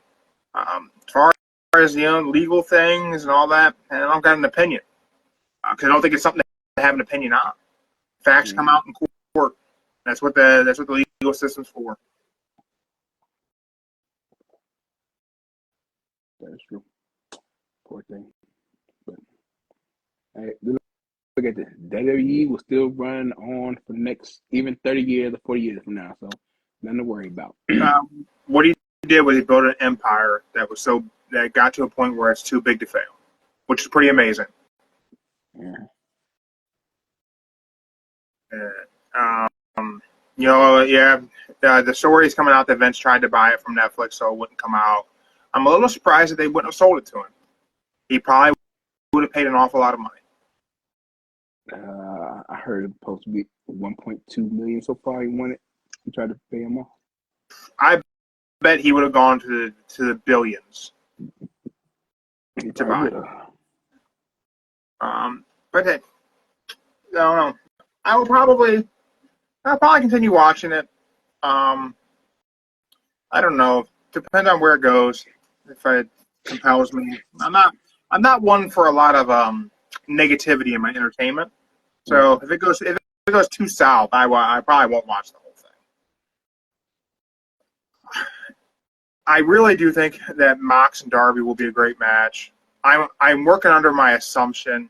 As far as, legal things and all that, and I don't got an opinion. Because I don't think it's something to have an opinion on. Facts come out in court. That's what the legal system's for. That is true. Poor thing. But hey, look at this. WWE will still run on for the next even 30 years or 40 years from now. So nothing to worry about. What he did was he built an empire that got to a point where it's too big to fail, which is pretty amazing. Yeah. The story's coming out that Vince tried to buy it from Netflix, so it wouldn't come out. I'm a little surprised that they wouldn't have sold it to him. He probably would have paid an awful lot of money. I heard it's supposed to be 1.2 million so far. He tried to pay him off. I bet he would have gone to the billions to buy it. But hey, I don't know. I'll probably continue watching it. I don't know. Depends on where it goes. If it compels me, I'm not one for a lot of negativity in my entertainment. So if it goes too south, I probably won't watch the whole thing. I really do think that Mox and Darby will be a great match. I'm working under my assumption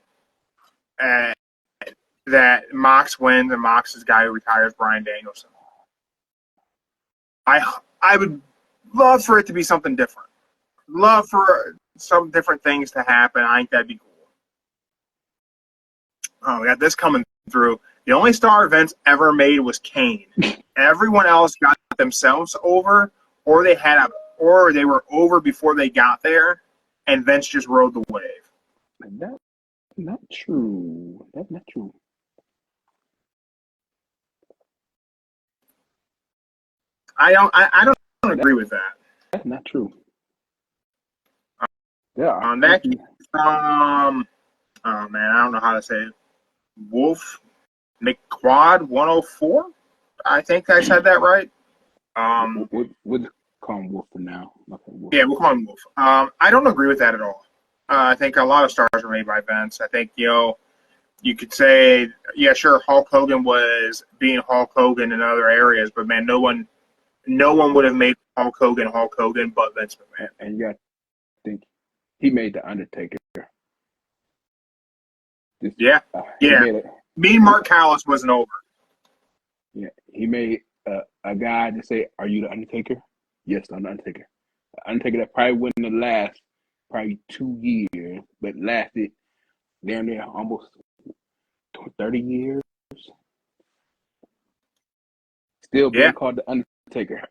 that Mox wins and Mox is the guy who retires Bryan Danielson. I would love for it to be something different. Love for some different things to happen. I think that'd be cool. Oh, we got this coming through. The only star Vince ever made was Kane. Everyone else got themselves over, or they were over before they got there, and Vince just rode the wave. That's not true. That's not true. I don't agree with that. That's not true. Yeah. On that, oh man, I don't know how to say it. Wolf McQuad 104. I think I said that right. We'll call him Wolf for now. Wolf. Yeah, we'll call him Wolf. I don't agree with that at all. I think a lot of stars were made by Vince. I think you could say, yeah, sure, Hulk Hogan was being Hulk Hogan in other areas, but man, no one would have made Hulk Hogan but Vince McMahon. And you got to think he made the Undertaker. Yeah. Me, Mark Callis wasn't over. Yeah, he made a guy to say, "Are you the Undertaker?" Yes, I'm the Undertaker. The Undertaker that probably wouldn't have lasted probably 2 years, but lasted down there almost 30 years. Still being called the Undertaker.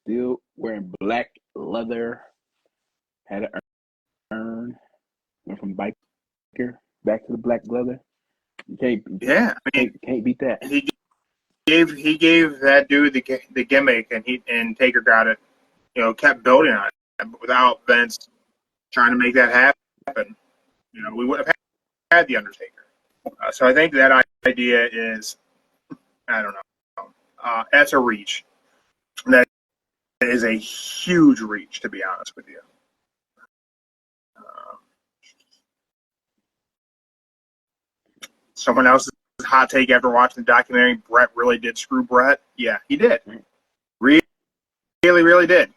Still wearing black leather. Had an urn. Went from biker back to the black leather. You can't beat that. He gave that dude the gimmick, and Taker got it. Kept building on it. Without Vince trying to make that happen, we wouldn't have had the Undertaker. So I think that idea is, I don't know, that's a reach. That is a huge reach, to be honest with you. Someone else's hot take after watching the documentary: Brett really did screw Brett. Yeah, he did. Really, really did.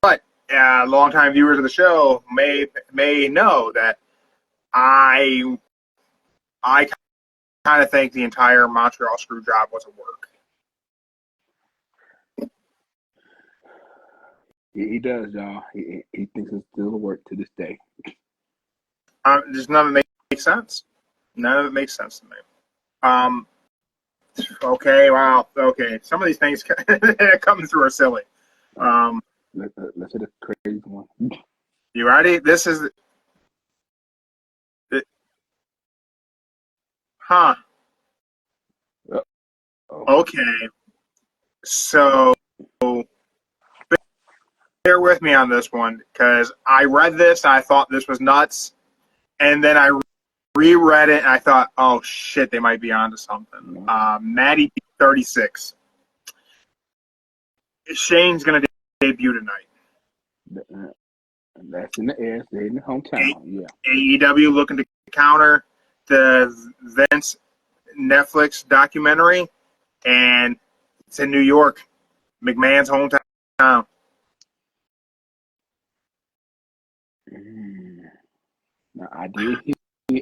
But longtime viewers of the show may know that I I kind of think the entire Montreal screw job was a work. He does, y'all. He thinks it's still a work to this day. Just none of it makes sense. None of it makes sense to me. Okay, wow. Okay, some of these things coming through are silly. Let's hit a crazy one. You ready? This is... Huh. Okay. So, bear with me on this one, because I read this and I thought this was nuts, and then I reread it and I thought, oh shit, they might be onto something. Maddie 36. Shane's gonna debut tonight. That's in the air. They're in the hometown. AEW looking to counter the Vince Netflix documentary, and it's in New York, McMahon's hometown. Now,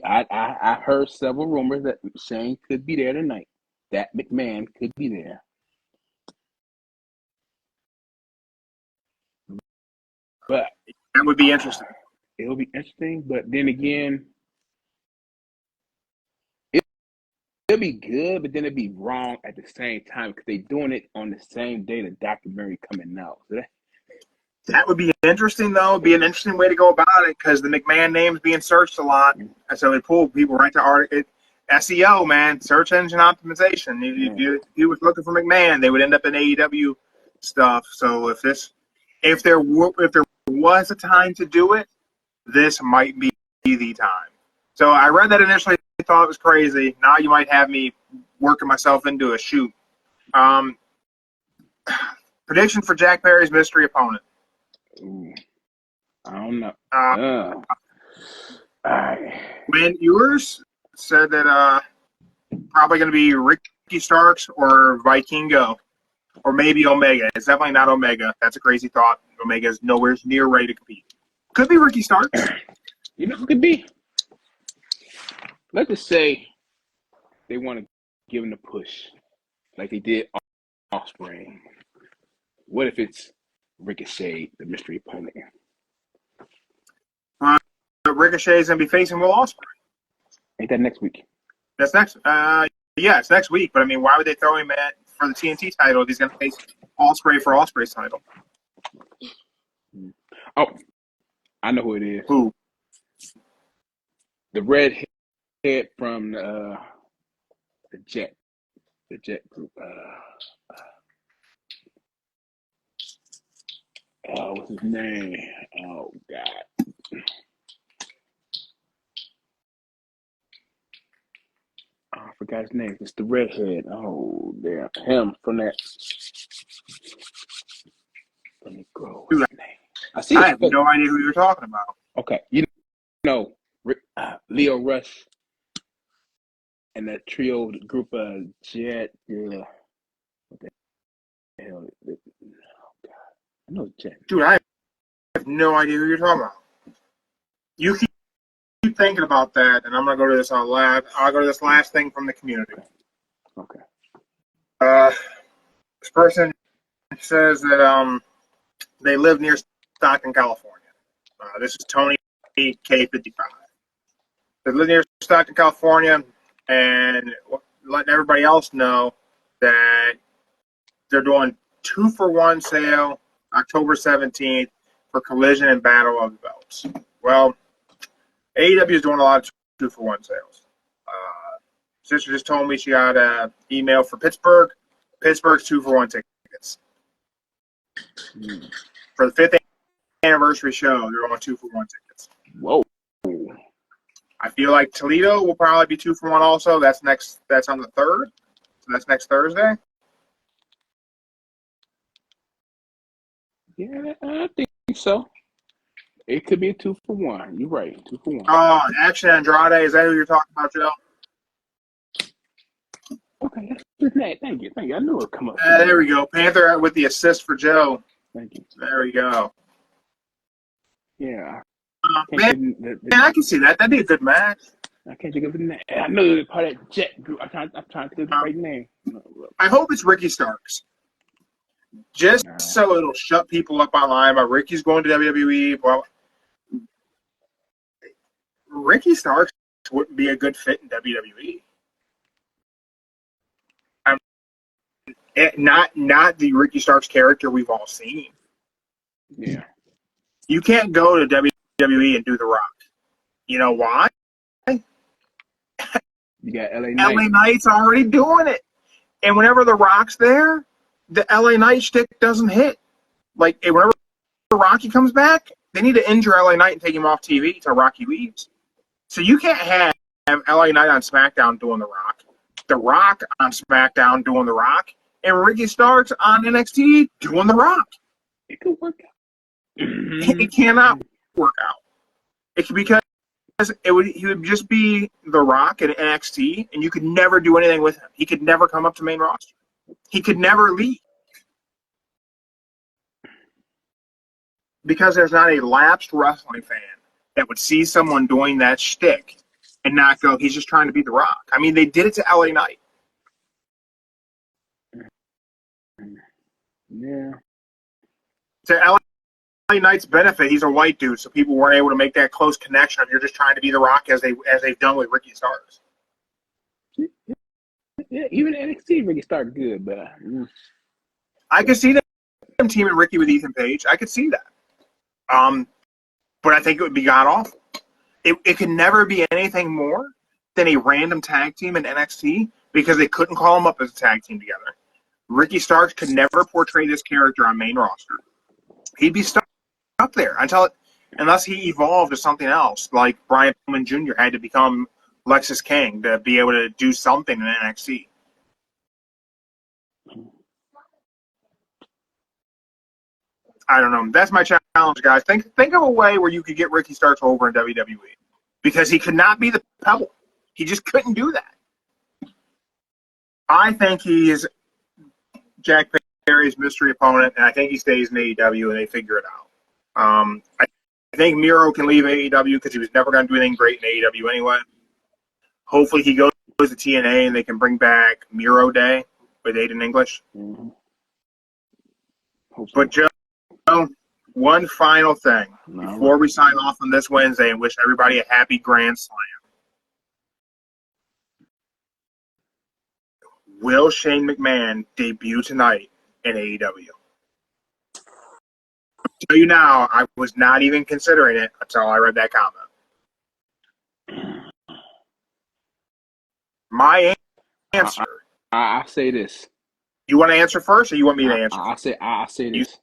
I heard several rumors that Shane could be there tonight. That McMahon could be there. But that would be interesting. It would be interesting, but then again, it'll be good, but then it'll be wrong at the same time because they're doing it on the same day the documentary coming out. So that would be interesting, though. It'd be an interesting way to go about it because the McMahon name's being searched a lot, and so they pull people right to SEO, man, search engine optimization. If you was looking for McMahon, they would end up in AEW stuff. So if there was a time to do it, this might be the time. So I read that initially, thought it was crazy. Now you might have me working myself into a shoot. Prediction for Jack Perry's mystery opponent. Ooh, I don't know. All right. When yours said that probably going to be Ricky Starks or Vikingo, or maybe Omega. It's definitely not Omega. That's a crazy thought. Omega is nowhere near ready to compete. Could be Ricky Starks. You know, it could be. Let's just say they want to give him the push, like they did Ospreay. What if it's Ricochet, the mystery opponent? Ricochet's going to be facing Will Ospreay. Ain't that next week? That's next. Yeah, it's next week. But I mean, why would they throw him for the TNT title if he's going to face Ospreay for Ospreay's title? Oh, I know who it is. Who? The red head from the Jet group. What's his name? Oh God. Oh, I forgot his name. It's the redhead. Oh, damn. Him from that. Let me go. What's his name? I have no idea who you're talking about. Okay. You know, Leo Rush and that trio group of Jet. What the hell? Oh, God. I know Jet. Dude, I have no idea who you're talking about. You keep thinking about that, and I'm going to go to this I'll go to this last thing from the community. Okay. This person says that they live near Stockton, California. This is Tony K55. They live near Stockton, California, and letting everybody else know that they're doing 2-for-1 sale October 17th for Collision and Battle of the Belts. Well, AEW is doing a lot of 2-for-1 sales. Sister just told me she got an email for Pittsburgh. Pittsburgh's 2-for-1 tickets. For the 5th anniversary show, they're on 2-for-1 tickets. Whoa. I feel like Toledo will probably be 2-for-1 also. That's on the 3rd. So that's next Thursday. Yeah, I think so. It could be a 2-for-1. You're right. 2-for-1. Oh, Action Andrade. Is that who you're talking about, Joe? Okay, that's his name. Thank you. I knew it would come up. There we go. Panther with the assist for Joe. Thank you. There we go. Yeah. Man, I can see that. That'd be a good match. I can't think of the name. I know it's part of that Jet group. I'm trying to think of the right name. I hope it's Ricky Starks. Just so it'll shut people up online about Ricky's going to WWE. Well, Ricky Starks wouldn't be a good fit in WWE. Not the Ricky Starks character we've all seen. Yeah. You can't go to WWE and do The Rock. You know why? You got LA Knight. LA Knight's already doing it. And whenever The Rock's there, the LA Knight shtick doesn't hit. Like, whenever Rocky comes back, they need to injure LA Knight and take him off TV until Rocky leaves. So you can't have LA Knight on SmackDown doing The Rock on SmackDown doing The Rock, and Ricky Starks on NXT doing The Rock. It could work out. It cannot work out. It's because he would just be The Rock in NXT, and you could never do anything with him. He could never come up to main roster. He could never leave. Because there's not a lapsed wrestling fan that would see someone doing that shtick and not go, he's just trying to be The Rock. I mean, they did it to LA Knight. Yeah. To LA Knight's benefit, he's a white dude, so people weren't able to make that close connection of you're just trying to be The Rock as they've done with Ricky Starks. Yeah, even NXT Ricky started good, but I could see them teaming Ricky with Ethan Page. I could see that. But I think it would be god awful. It could never be anything more than a random tag team in NXT because they couldn't call them up as a tag team together. Ricky Starks could never portray this character on main roster. He'd be stuck up there unless he evolved to something else, like Brian Pillman Jr. had to become Lexus King to be able to do something in NXT. I don't know. That's my challenge, guys. Think of a way where you could get Ricky Starks over in WWE because he could not be the Pebble. He just couldn't do that. I think he is Jack Perry's mystery opponent, and I think he stays in AEW and they figure it out. I think Miro can leave AEW because he was never going to do anything great in AEW anyway. Hopefully he goes to TNA and they can bring back Miro Day with Aiden English. mm-hmm. But Joe, one final thing before we sign off on this Wednesday and wish everybody a happy Grand Slam. Will Shane McMahon debut tonight in AEW? I'll tell you now, I was not even considering it until I read that comment. My answer. I say this. You want to answer first, or you want me to answer? I say this.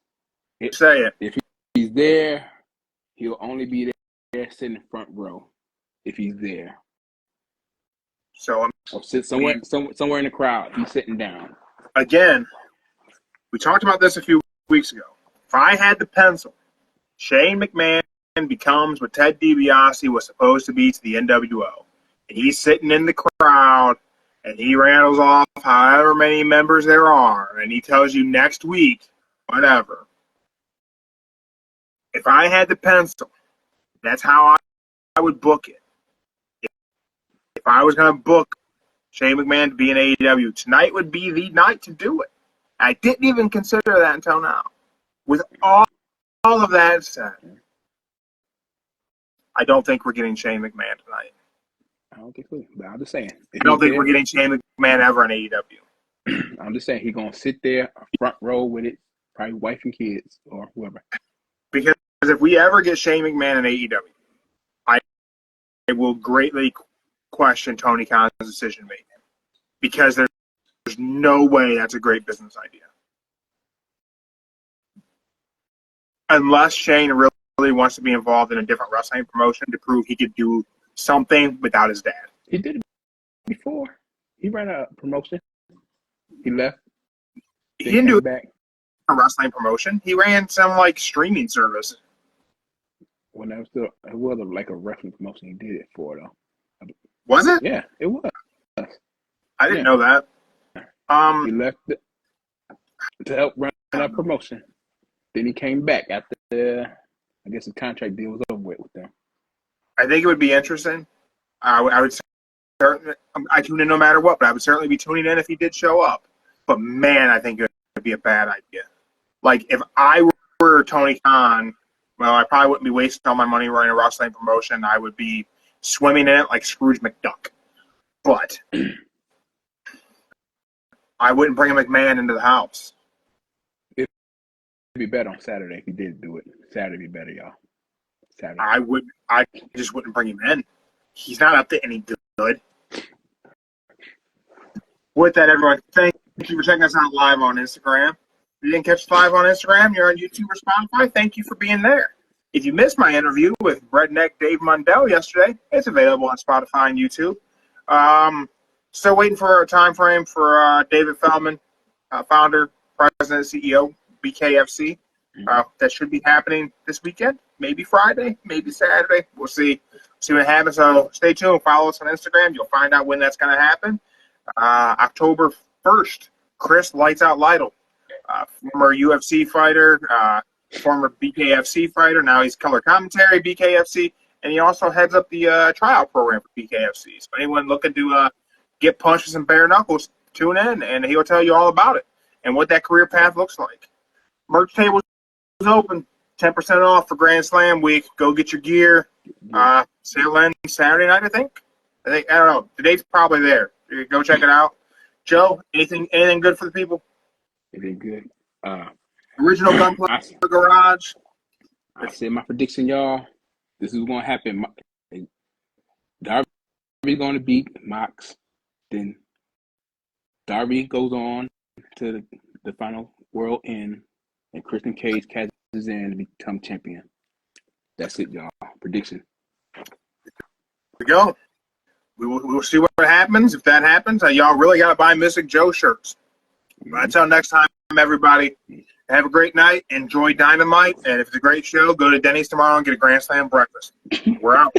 You say it. If he's there, he'll only be there sitting in front row. If he's there. So or sit somewhere in the crowd. He's sitting down. Again, we talked about this a few weeks ago. If I had the pencil, Shane McMahon becomes what Ted DiBiase was supposed to be to the NWO. And he's sitting in the crowd, and he rattles off however many members there are, and he tells you next week, whatever. If I had the pencil, that's how I would book it. If I was going to book Shane McMahon to be in AEW, tonight would be the night to do it. I didn't even consider that until now. With all of that said, I don't think we're getting Shane McMahon tonight. I don't think so, but I'm just saying. I don't think we're getting Shane McMahon ever in AEW. I'm just saying he's going to sit there front row with it, probably wife and kids or whoever. Because if we ever get Shane McMahon in AEW, I will greatly question Tony Khan's decision making. Because there's no way that's a great business idea. Unless Shane really wants to be involved in a different wrestling promotion to prove he could do something without his dad. He did it before. He ran a promotion. He left. He didn't do back. A wrestling promotion. He ran some streaming service. When that was still, it was like a wrestling promotion. He did it for though. Was it? Yeah, it was. I didn't know that. He left it to help run a promotion. Then he came back after I guess the contract deal was over with them. I think it would be interesting I would certainly, I tune in no matter what, but I would certainly be tuning in if he did show up. But man, I think it would be a bad idea. Like if I were Tony Khan, well, I probably wouldn't be wasting all my money running a wrestling promotion. I would be swimming in it like Scrooge McDuck. But I wouldn't bring a McMahon into the house. It'd be better on Saturday if he did do it. Saturday would be better, y'all. Saturday. I just wouldn't bring him in. He's not up to any good. With that, everyone, thank you for checking us out live on Instagram. If you didn't catch us live on Instagram, you're on YouTube or Spotify, thank you for being there. If you missed my interview with Redneck Dave Mundell yesterday, it's available on Spotify and YouTube. Still waiting for a time frame for David Feldman, founder, president, CEO, BKFC. That should be happening this weekend, maybe Friday, maybe Saturday. We'll see what happens. So stay tuned. Follow us on Instagram. You'll find out when that's going to happen. October 1st, Chris Lights Out Lytle, former UFC fighter, former BKFC fighter. Now he's color commentary, BKFC, and he also heads up the tryout program for BKFC. So anyone looking to get punched with some bare knuckles, tune in, and he'll tell you all about it and what that career path looks like. Merch table is open, 10% off for Grand Slam week. Go get your gear. Sale ends Saturday night, I think. I don't know. The date's probably there. Go check it out. Joe, anything good for the people? Anything good? Original Gunplay Garage. I said my prediction, y'all. This is going to happen. Darby's going to beat Mox. Then Darby goes on to the final World End, and Christian Cage catches in to become champion. That's it, y'all. Prediction. Here we go. We will see what happens. If that happens, y'all really got to buy Mystic Joe shirts. But until next time, everybody, have a great night. Enjoy Dynamite. And if it's a great show, go to Denny's tomorrow and get a Grand Slam breakfast. We're out.